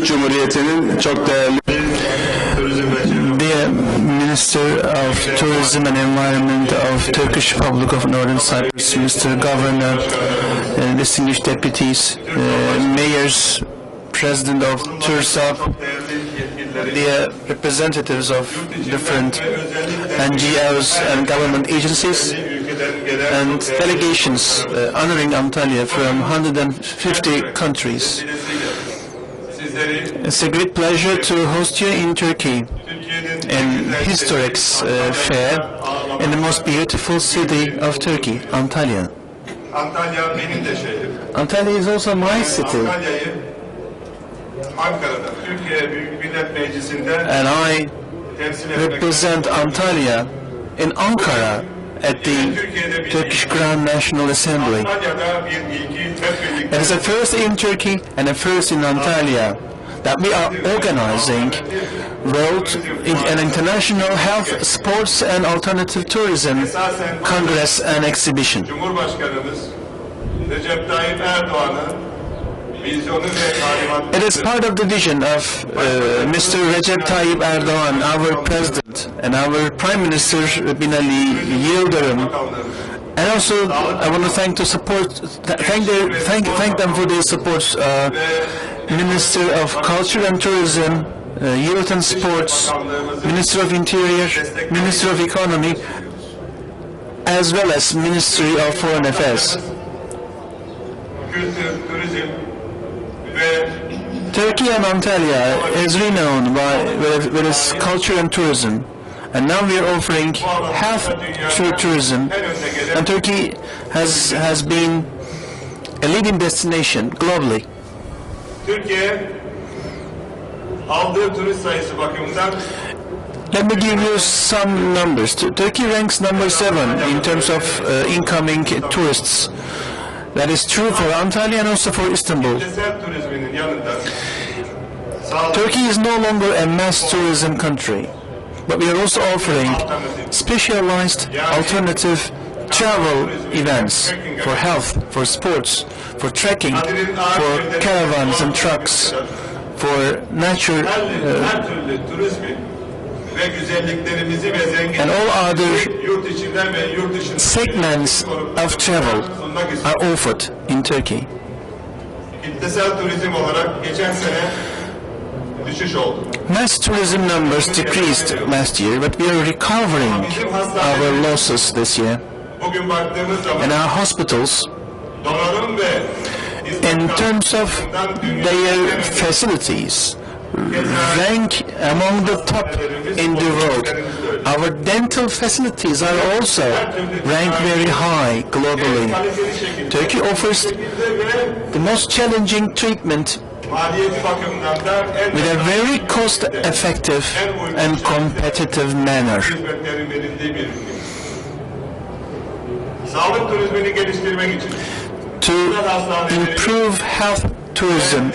Cumhuriyeti'nin çok değerli Dear Minister of Tourism and Environment of Turkish Republic of Northern Cyprus, Mr. Governor, distinguished deputies, mayors, President of TURSAP, dear representatives of different NGOs and government agencies, and delegations honoring Antalya from 150 countries. It's a great pleasure to host you in Turkey, in Hestourex fair, in the most beautiful city of Turkey, Antalya. Antalya is also my city, and I represent Antalya in Ankara at the Turkish Grand National Assembly. It is a first in Turkey and a first in Antalya that we are organizing an international health, sports and alternative tourism congress and exhibition. It is part of the vision of Mr. Recep Tayyip Erdoğan, our President, and our Prime Minister Binali Yıldırım. And also, I want to thank them for their support. Minister of Culture and Tourism, Youth and Sports, Minister of Interior, Minister of Economy, as well as Ministry of Foreign Affairs. Turkey and Antalya is renowned with its culture and tourism, and now we are offering health tourism, and Turkey has been a leading destination globally. Let me give you some numbers. Turkey ranks number 7 in terms of incoming tourists. That is true for Antalya and also for Istanbul. Turkey is no longer a mass tourism country, but we are also offering specialized alternative travel events for health, for sports, for trekking, for caravans and trucks, for nature, and all other segments of travel are offered in Turkey. Mass tourism numbers decreased last year, but we are recovering our losses this year. And our hospitals, in terms of their facilities, rank among the top in the world. Our dental facilities are also ranked very high globally. Turkey offers the most challenging treatment with a very cost-effective and competitive manner. To improve health tourism,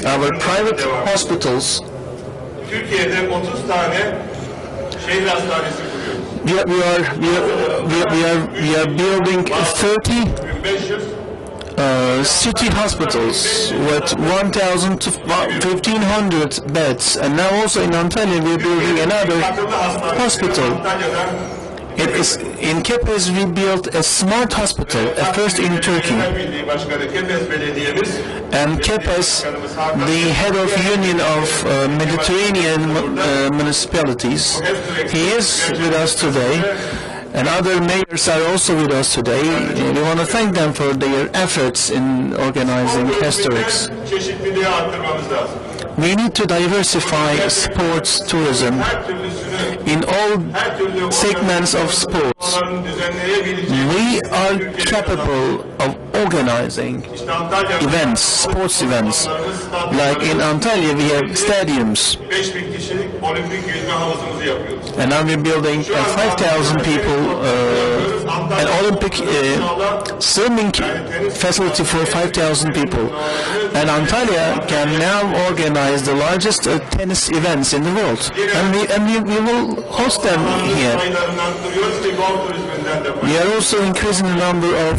our private hospitals, we are building 30 city hospitals with 1,000 to 1,500 beds, and now also in Antalya we are building another hospital. In Kepez we built a smart hospital, a first in Turkey. And Kepez, the head of Union of Mediterranean municipalities, he is with us today, and other mayors are also with us today. We want to thank them for their efforts in organizing Hestourex. We need to diversify sports tourism in all segments of sports. We are capable of organizing events, sports events. Like in Antalya we have stadiums, 5000 kişilik olimpik yüzme havuzumuzu yapıyoruz. And now we're building a 5,000 people an Olympic swimming facility for 5,000 people. And Antalya can now organize the largest tennis events in the world. And we will host them here. We are also increasing the number of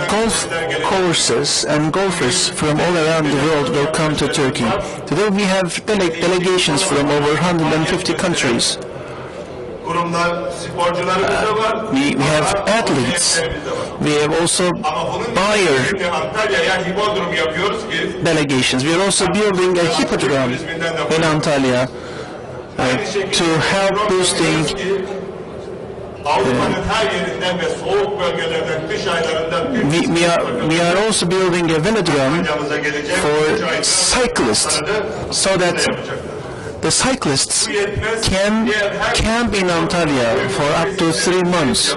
golf courses, and golfers from all around the world will come to Turkey. Today we have delegations from over 150 countries. We have athletes. We have also buyer delegations. We are also building a hippodrome in Antalya to help boosting we are also building a velodrome for cyclists, so that the cyclists can camp in Antalya for up to 3 months.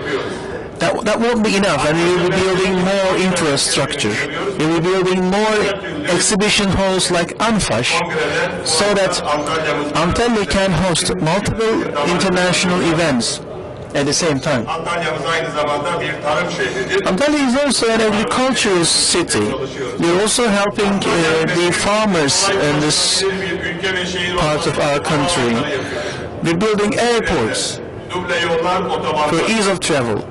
That won't be enough, and we will be building more infrastructure. We will be building more exhibition halls like Anfash, so that Antalya can host multiple international events at the same time. Antalya is also an agricultural city. We are also helping the farmers in this part of our country. We're building airports for ease of travel.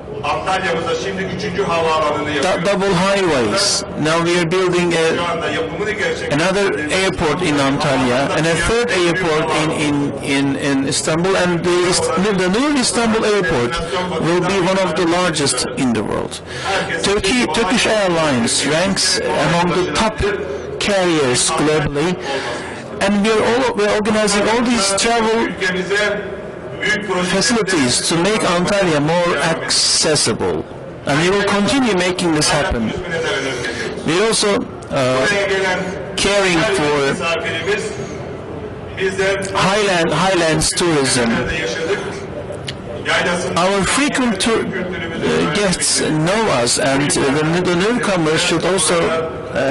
Double highways. Now we are building another airport in Antalya and a third airport in Istanbul, and the new Istanbul airport will be one of the largest in the world. Turkish Airlines ranks among the top carriers globally, and we're organizing all these travel facilities to make Antalya more accessible, and we will continue making this happen. We're also caring for highlands tourism. Our frequent guests know us, and the newcomers should also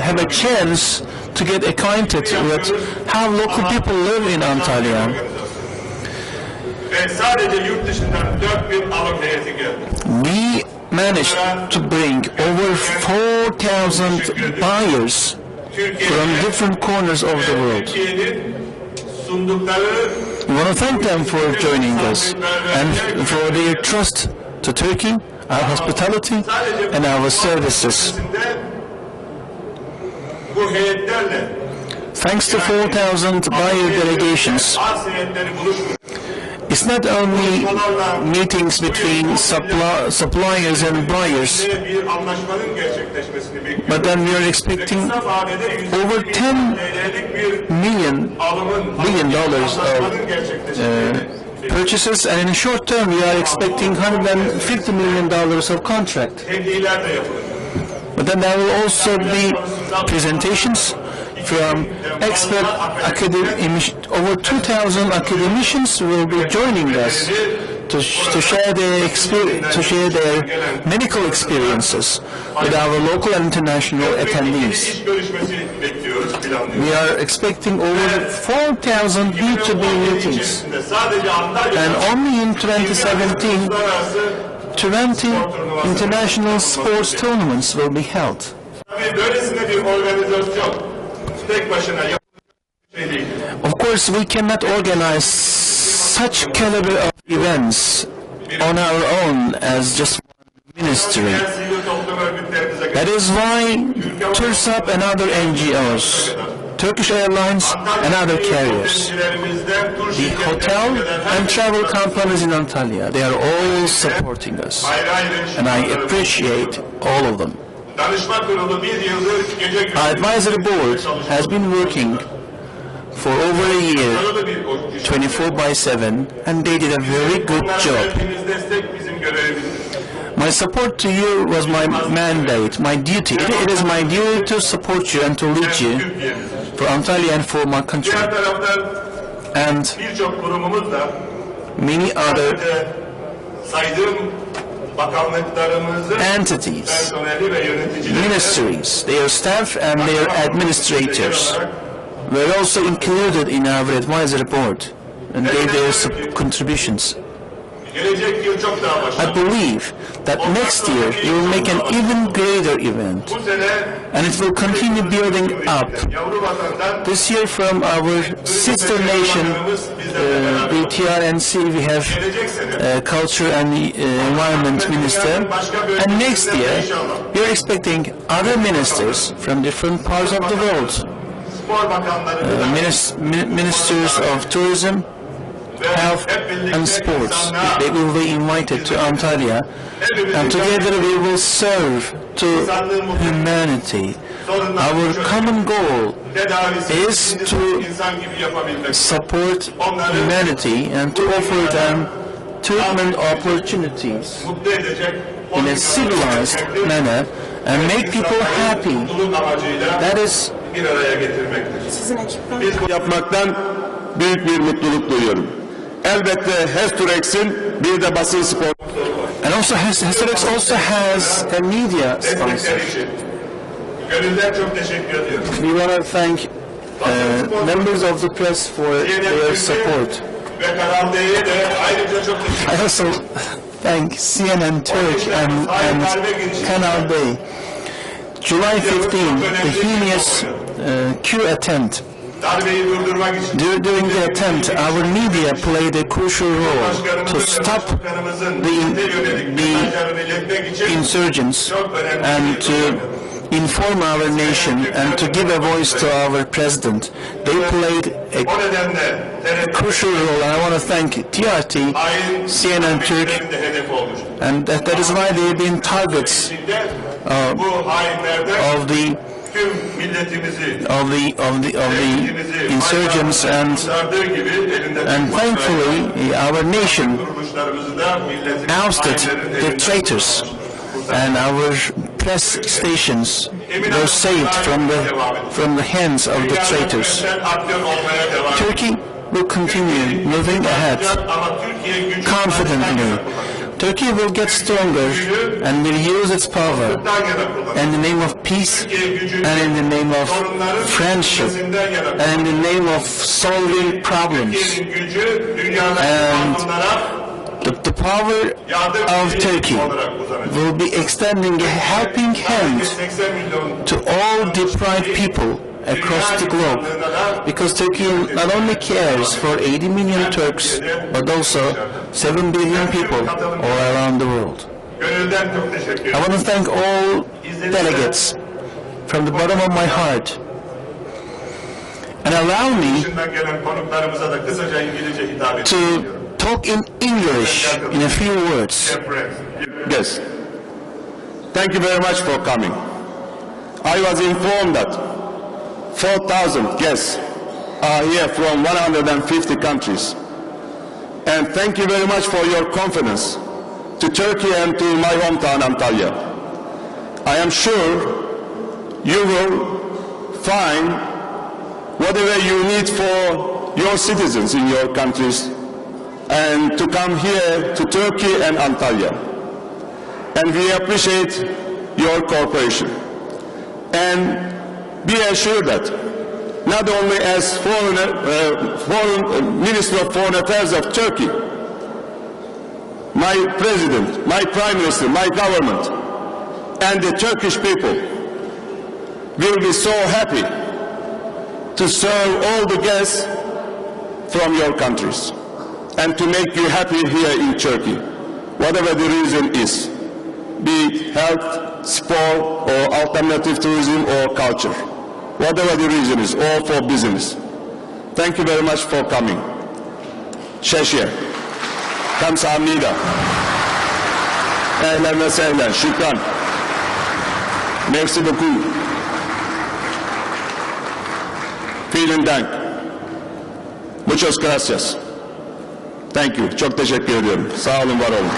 have a chance to get acquainted with how local people live in Antalya. We managed to bring over 4,000 buyers from different corners of the world. We want to thank them for joining us and for their trust to Turkey, our hospitality, and our services. Thanks to 4,000 buyer delegations, it's not only meetings between suppliers and buyers, but then we are expecting over $10 billion of purchases, and in the short term we are expecting $150 million of contract. But then there will also be presentations from expert academics. Over 2,000 academicians will be joining us to share their medical experiences with our local and international attendees. We are expecting over 4,000 B2B meetings, and only in 2017, 20 international sports tournaments will be held. Of course, we cannot organize such caliber of events on our own as just one ministry. That is why TURSAP and other NGOs, Turkish Airlines and other carriers, the hotel and travel companies in Antalya, they are all supporting us, and I appreciate all of them. Our advisory board has been working for over a year, 24/7, and they did a very good job. My support to you was my mandate, my duty. It is my duty to support you and to lead you for Antalya and for my country. And many other entities, ministries, their staff and their administrators were also included in our advisory board and gave their contributions. Gelecek yıl çok daha I başarılı. believe that next year you will make an even greater event, Bu sene and it will continue building up. yavru vatandan This year from our sister nation, the TRNC, we have gelecek sene Culture and Environment Minister, and next year we are expecting other ministers from different parts of the world, spor bakanları ministers of tourism, health and sports. They will be invited to Antalya, and together we will serve to humanity. Our common goal is to insan gibi yapabilmek. support humanity and to offer them treatment opportunities Mutlu edecek. in a civilized manner and make people happy. Mutluluk amacıyla That is bir araya getirmektir. Sizin ekipten Biz bu yapmaktan büyük bir mutluluk duyuyorum. Elbette Hestoureks'in bir de basın spor and also Hestourex also has a media sponsor. destekleri için gönülden çok teşekkür ediyorum. We want to thank members of the press for their support. Ve Kanal D'ye de ayrıca çok teşekkür I also thank CNN Turk and Kanal D. July 15, the heinous coup attempt. darbeyi durdurmak için During the attempt, our media played a crucial role to stop the insurgents and to inform our nation and to give a voice to our president. They played a o nedenle TRT crucial role, and I want to thank TRT, hain CNN Turk, de hedef olmuş. and that is why they've been targets Şimdi bu hainlerden of the tüm milletimizi insurgents, and thankfully our nation kuruluşlarımızı da milletin ousted the traitors, and our press stations were saved from the hands of the traitors. aktör olmaya devam Turkey will continue moving ahead ama Türkiye gücü confidently. Turkey will get stronger and will use its power in the name of peace and in the name of friendship and in the name of solving problems. And the power of Turkey will be extending a helping hand to all deprived people across the globe, because Turkey not only cares for 80 million Turks, but also 7 billion people all around the world. Gönülden çok teşekkür I ederim. want to thank all delegates from the bottom of my heart, and allow me Dışından gelen konuklarımıza da kısaca İngilizce hitap to ediyorum. talk in English in a few words. guests. Thank you very much for coming. I was informed that 4,000 guests are here from 150 countries. And thank you very much for your confidence to Turkey and to my hometown Antalya. I am sure you will find whatever you need for your citizens in your countries and to come here to Turkey and Antalya. And we appreciate your cooperation. And be assured that not only as Minister of Foreign Affairs of Turkey, my President, my Prime Minister, my government, and the Turkish people will be so happy to serve all the guests from your countries and to make you happy here in Turkey, whatever the reason is, be it health, sport, or alternative tourism or culture, whatever the reason is, or for business. Thank you very much for coming. Şeşe. Kamsahamnida. Ehlen ve sehlen. Şükran. Merci beaucoup. Vielen Dank. Muchas gracias. Thank you. Çok teşekkür ediyorum. Sağ olun, var olun.